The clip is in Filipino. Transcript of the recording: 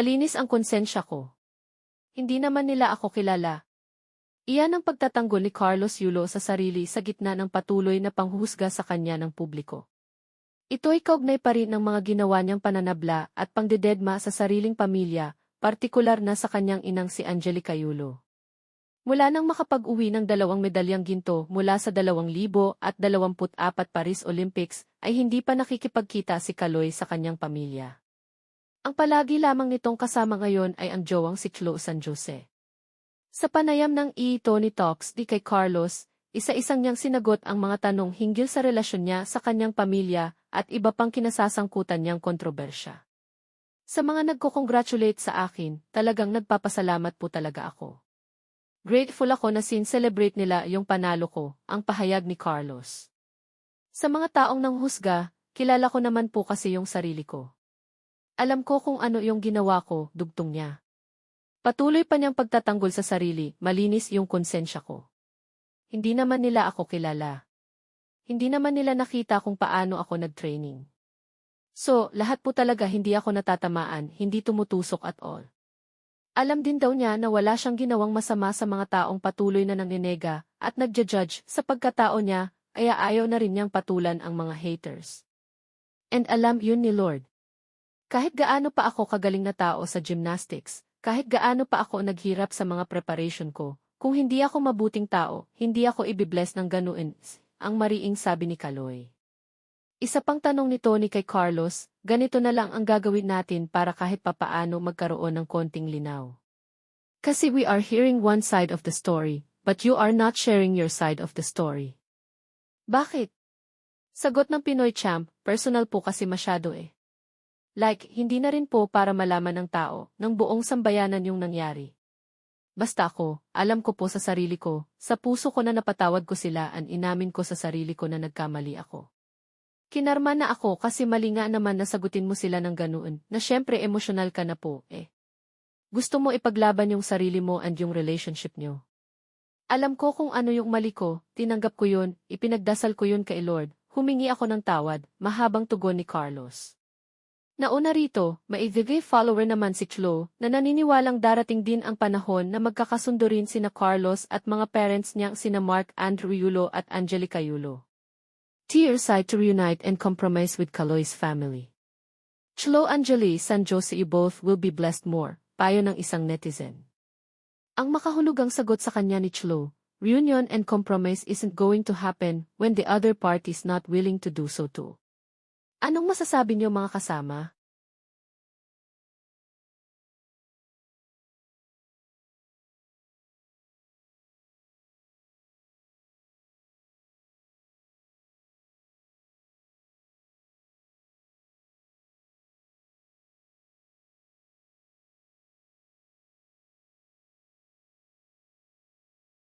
Malinis ang konsensya ko. Hindi naman nila ako kilala. Iyan ang pagtatanggol ni Carlos Yulo sa sarili sa gitna ng patuloy na panghuhusga sa kanya ng publiko. Ito ay kaugnay pa rin ng mga ginawa niyang pananabla at pangdededma sa sariling pamilya, partikular na sa kanyang inang si Angelica Yulo. Mula nang makapag-uwi ng 2 medalyang ginto mula sa 2024 Paris Olympics, ay hindi pa nakikipagkita si Kaloy sa kanyang pamilya. Ang palagi lamang nitong kasama ngayon ay ang jowang si Chloe San Jose. Sa panayam ng Tony Talks di kay Carlos, isa-isang niyang sinagot ang mga tanong hinggil sa relasyon niya sa kanyang pamilya at iba pang kinasasangkutan niyang kontrobersya. Sa mga nagko-congratulate sa akin, talagang nagpapasalamat po talaga ako. Grateful ako na sin-celebrate nila yung panalo ko, ang pahayag ni Carlos. Sa mga taong nanghusga, kilala ko naman po kasi yung sarili ko. Alam ko kung ano yung ginawa ko, dugtong niya. Patuloy pa niyang pagtatanggol sa sarili, malinis yung konsensya ko. Hindi naman nila ako kilala. Hindi naman nila nakita kung paano ako nag-training. So, lahat po talaga hindi ako natatamaan, hindi tumutusok at all. Alam din daw niya na wala siyang ginawang masama sa mga taong patuloy na nanginega at nagja-judge sa pagkatao niya, kaya ayaw na rin niyang patulan ang mga haters. And alam yun ni Lord. Kahit gaano pa ako kagaling na tao sa gymnastics, kahit gaano pa ako naghirap sa mga preparation ko, kung hindi ako mabuting tao, hindi ako ibibless ng ganuin, ang mariing sabi ni Kaloy. Isa pang tanong ni Tony kay Carlos, ganito na lang ang gagawin natin para kahit papaano magkaroon ng konting linaw. Kasi we are hearing one side of the story, but you are not sharing your side of the story. Bakit? Sagot ng Pinoy Champ, personal po kasi masyado eh. Like, hindi na rin po para malaman ng tao, ng buong sambayanan yung nangyari. Basta ako, alam ko po sa sarili ko, sa puso ko na napatawad ko sila at inamin ko sa sarili ko na nagkamali ako. Kinarma na ako kasi mali nga naman na sagutin mo sila ng ganoon, na syempre emosyonal ka na po eh. Gusto mo ipaglaban yung sarili mo and yung relationship nyo. Alam ko kung ano yung mali ko, tinanggap ko yun, ipinagdasal ko yun kay Lord, humingi ako ng tawad, mahabang tugon ni Carlos. Nauna rito, maibigay follower naman si Chloe na naniniwalang darating din ang panahon na magkakasundo rin sina Carlos at mga parents niyang sina Mark Andrew Yulo at Angelica Yulo. Tears side to reunite and compromise with Kaloy's family. Chloe Angeli San Jose both will be blessed more, payo ng isang netizen. Ang makahulugang sagot sa kanya ni Chloe, reunion and compromise isn't going to happen when the other party is not willing to do so too. Anong masasabi niyo mga kasama?